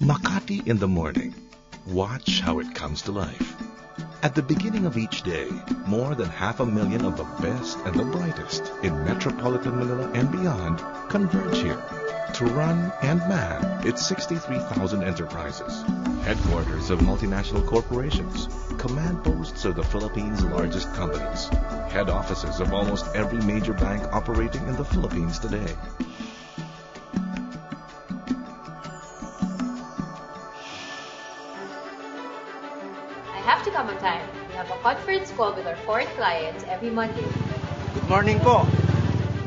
Makati in the morning. Watch how it comes to life. At the beginning of each day, more than 500,000 of the best and the brightest in metropolitan Manila and beyond converge here to run and man its 63,000 enterprises, headquarters of multinational corporations, command posts of the Philippines' largest companies, head offices of almost every major bank operating in the Philippines today. I have to come on time. We have a conference call with our foreign clients every Monday. Good morning po.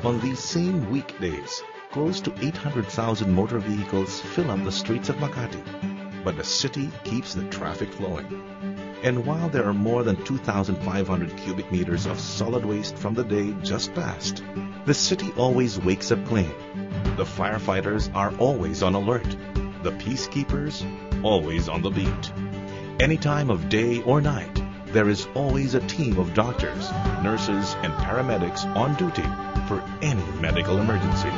On these same weekdays, close to 800,000 motor vehicles fill up the streets of Makati, but the city keeps the traffic flowing. And while there are more than 2,500 cubic meters of solid waste from the day just passed, the city always wakes up clean. The firefighters are always on alert. The peacekeepers always on the beat. Any time of day or night, there is always a team of doctors, nurses, and paramedics on duty for any medical emergency.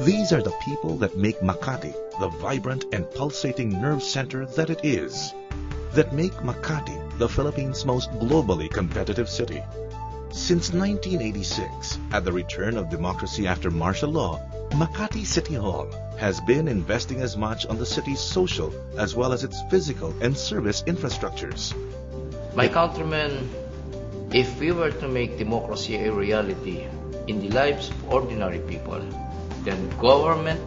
These are the people that make Makati the vibrant and pulsating nerve center that it is, that make Makati the Philippines' most globally competitive city. Since 1986, at the return of democracy after martial law, Makati City Hall has been investing as much on the city's social as well as its physical and service infrastructures. My countrymen, if we were to make democracy a reality in the lives of ordinary people, then government,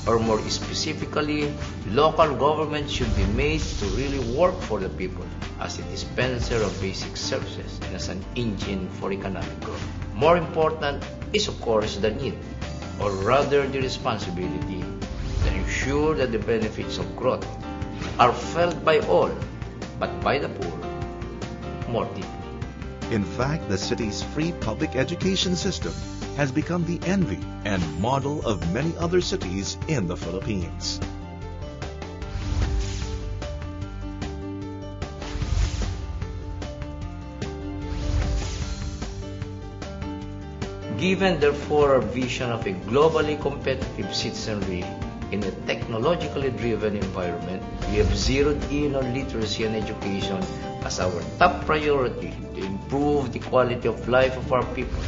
or more specifically, local government should be made to really work for the people as a dispenser of basic services and as an engine for economic growth. More important is, of course, the need, or rather the responsibility, to ensure that the benefits of growth are felt by all, but by the poor more deeply. In fact, the city's free public education system has become the envy and model of many other cities in the Philippines. Given therefore our vision of a globally competitive citizenry in a technologically driven environment, we have zeroed in on literacy and education as our top priority to improve the quality of life of our people,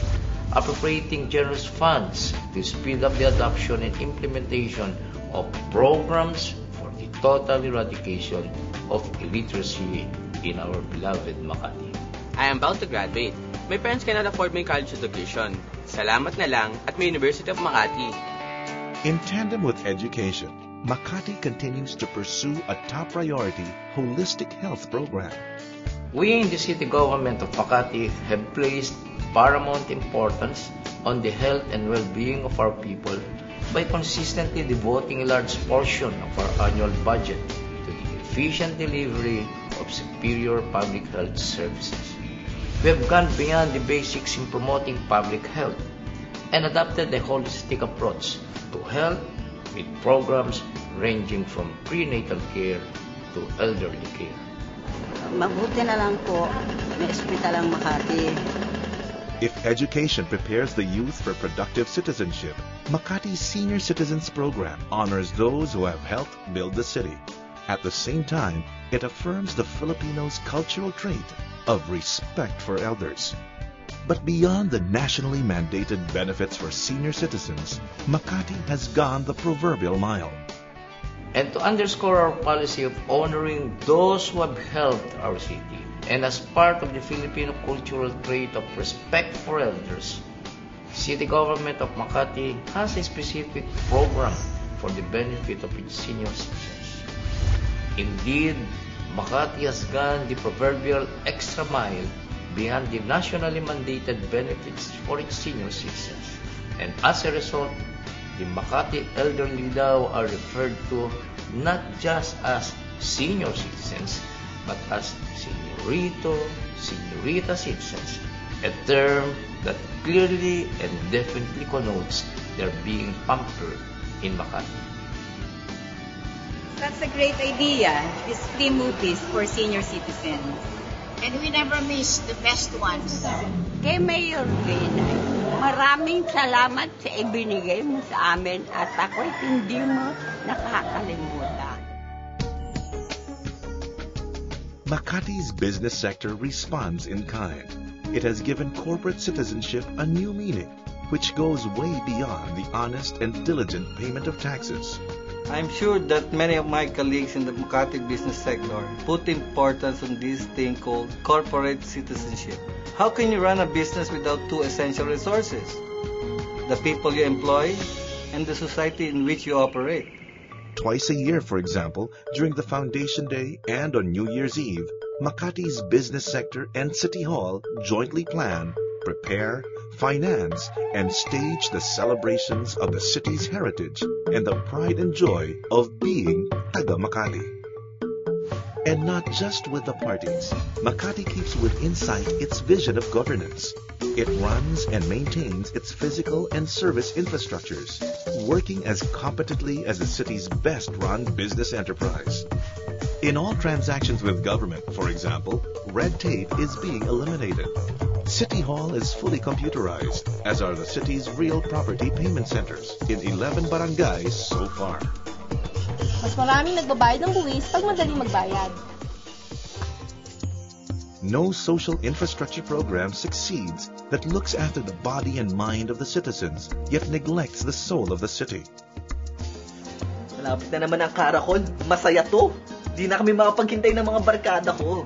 appropriating generous funds to speed up the adoption and implementation of programs for the total eradication of illiteracy in our beloved Makati. I am about to graduate. My parents cannot afford my college education. Salamat na lang at may University of Makati. In tandem with education, Makati continues to pursue a top priority holistic health program. We in the city government of Makati have placed paramount importance on the health and well-being of our people by consistently devoting a large portion of our annual budget to the efficient delivery of superior public health services. We have gone beyond the basics in promoting public health and adopted a holistic approach to health with programs ranging from prenatal care to elderly care. Mabuti na lang po, may ospital ang Makati. If education prepares the youth for productive citizenship, Makati's Senior Citizens Program honors those who have helped build the city. At the same time, it affirms the Filipinos' cultural trait of respect for elders. But beyond the nationally mandated benefits for senior citizens, Makati has gone the proverbial mile. And to underscore our policy of honoring those who have helped our city, and as part of the Filipino cultural trait of respect for elders, City Government of Makati has a specific program for the benefit of its senior citizens. Indeed, Makati has gone the proverbial extra mile beyond the nationally mandated benefits for its senior citizens. And as a result, the Makati elderly daw are referred to not just as senior citizens, but as señorito, señorita citizens, a term that clearly and definitely connotes their being pampered in Makati. That's a great idea, these free movies for senior citizens. And we never miss the best ones. Kay Mayor Reyna, Maraming salamat sa ibinigay mo sa amin at ako'y hindi mo nakakalimutan. Makati's business sector responds in kind. It has given corporate citizenship a new meaning, which goes way beyond the honest and diligent payment of taxes. I'm sure that many of my colleagues in the Makati business sector put importance on this thing called corporate citizenship. How can you run a business without two essential resources? The people you employ and the society in which you operate. Twice a year, for example, during the Foundation Day and on New Year's Eve, Makati's business sector and City Hall jointly plan, prepare, finance, and stage the celebrations of the city's heritage and the pride and joy of being Taga Makati. And not just with the parties, Makati keeps within sight its vision of governance. It runs and maintains its physical and service infrastructures, working as competently as the city's best-run business enterprise. In all transactions with government, for example, red tape is being eliminated. City Hall is fully computerized, as are the city's real property payment centers in 11 barangays so far. Mas maraming nagbabayad ng buwis pag madaling magbayad. No social infrastructure program succeeds that looks after the body and mind of the citizens, yet neglects the soul of the city. Malapit na naman ang Caracol. Masaya to. Di na kami makapaghintay ng mga barkada ko.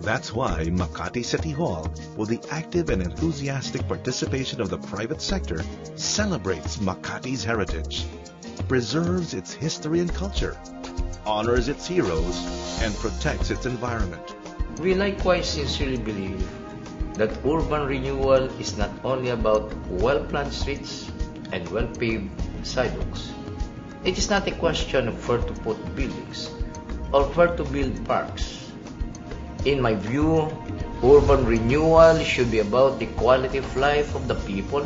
That's why Makati City Hall, with the active and enthusiastic participation of the private sector, celebrates Makati's heritage, preserves its history and culture, honors its heroes, and protects its environment. We likewise sincerely believe that urban renewal is not only about well-planned streets and well-paved sidewalks. It is not a question of where to put buildings or where to build parks. In my view, urban renewal should be about the quality of life of the people,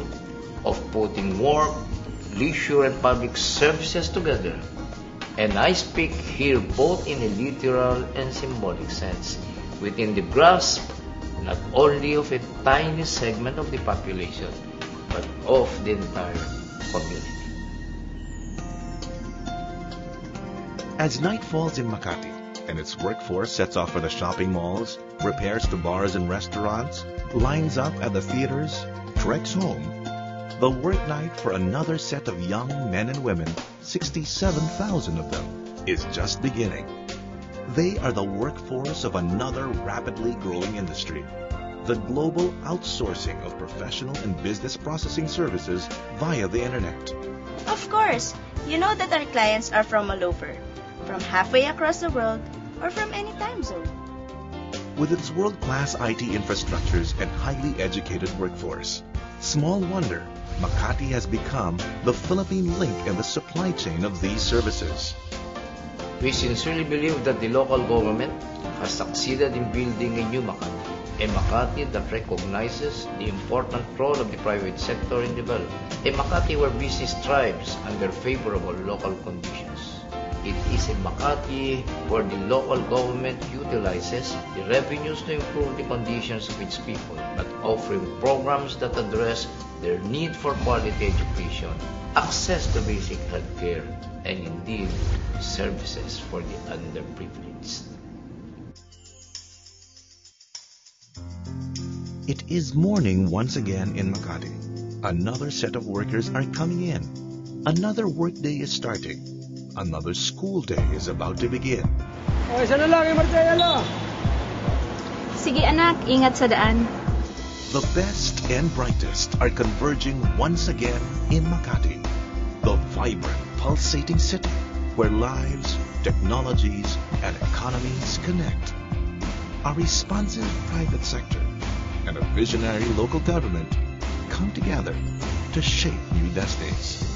of putting work, leisure, and public services together. And I speak here both in a literal and symbolic sense, within the grasp not only of a tiny segment of the population, but of the entire community. As night falls in Makati, and its workforce sets off for the shopping malls, repairs to bars and restaurants, lines up at the theaters, treks home, the work night for another set of young men and women, 67,000 of them, is just beginning. They are the workforce of another rapidly growing industry, the global outsourcing of professional and business processing services via the internet. Of course, you know that our clients are from all over, from halfway across the world or from any time zone. With its world-class IT infrastructures and highly educated workforce, small wonder Makati has become the Philippine link in the supply chain of these services. We sincerely believe that the local government has succeeded in building a new Makati, a Makati that recognizes the important role of the private sector in development, a Makati where business thrives under favorable local conditions. It is a Makati where the local government utilizes the revenues to improve the conditions of its people, but offering programs that address their need for quality education, access to basic healthcare, and indeed services for the underprivileged. It is morning once again in Makati. Another set of workers are coming in. Another workday is starting. Another school day is about to begin. Sige anak, ingat sa daan. The best and brightest are converging once again in Makati, the vibrant, pulsating city where lives, technologies, and economies connect. A responsive private sector and a visionary local government come together to shape new destinies.